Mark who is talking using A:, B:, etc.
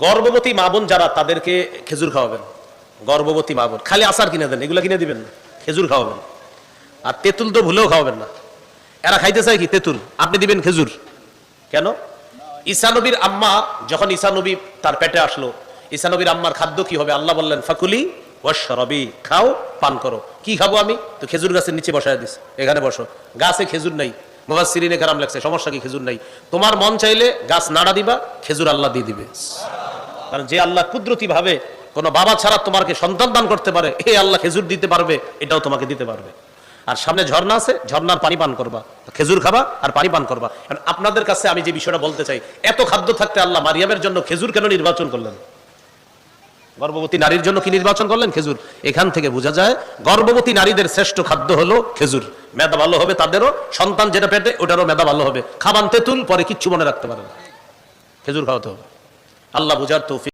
A: গর্ভবতী মা বোন যারা, তাদেরকে খেজুর খাওয়াবেন। গর্ভবতী মা বোন খালি আচার কিনে দেন, এগুলো কিনে দিবেন না, খেজুর খাওয়াবেন। আর তেঁতুল তো ভুলেও খাওয়াবেন না। এরা খাইতে চায় কি তেঁতুল, আপনি দিবেন খেজুর। কেন? ঈসা নবীর আম্মা, যখন ঈসা নবী তার পেটে আসলো, ঈসা নবীর আম্মার খাদ্য কি হবে? আল্লাহ বললেন ফাকুলি ওয়াশরাবি, খাও পান করো। কি খাবো আমি? তো খেজুর গাছের নিচে বসায় দিস, এখানে বসো। গাছে খেজুর নাই, মুফাসসিরিনে কেরাম লেখছে সমস্যা কি? খেজুর নাই। তোমার মন চাইলে গাছ নাড়া দিবা, খেজুর আল্লাহ দিয়ে দিবে। কারণ যে আল্লাহ কুদরতি ভাবে কোনো বাবা ছাড়া তোমাকে সন্তান দান করতে পারে, এই আল্লাহ খেজুর দিতে পারবে, এটাও তোমাকে দিতে পারবে। আর সামনে ঝর্ণা আছে, ঝর্ণার পানি পান করবা, খেজুর খাবা আর পানি পান করবা। আপনাদের কাছে আমি যে বিষয়টা বলতে চাই, এত খাদ্য থাকতে আল্লাহ মারিয়ামের জন্য খেজুর কেন নির্বাচন করলেন? গর্ভবতী নারীর জন্য কি নির্বাচন করলেন? খেজুর। এখান থেকে বোঝা যায় গর্ভবতী নারীদের শ্রেষ্ঠ খাদ্য হলো খেজুর। মেধা ভালো হবে তাদেরও, সন্তান যেটা পেটে ওটারও মেধা ভালো হবে। খাবান তেঁতুল, পরে কিচ্ছু মনে রাখতে পারে না। খেজুর খাওয়াতে হবে। আল্লাহ বুঝার তৌফিক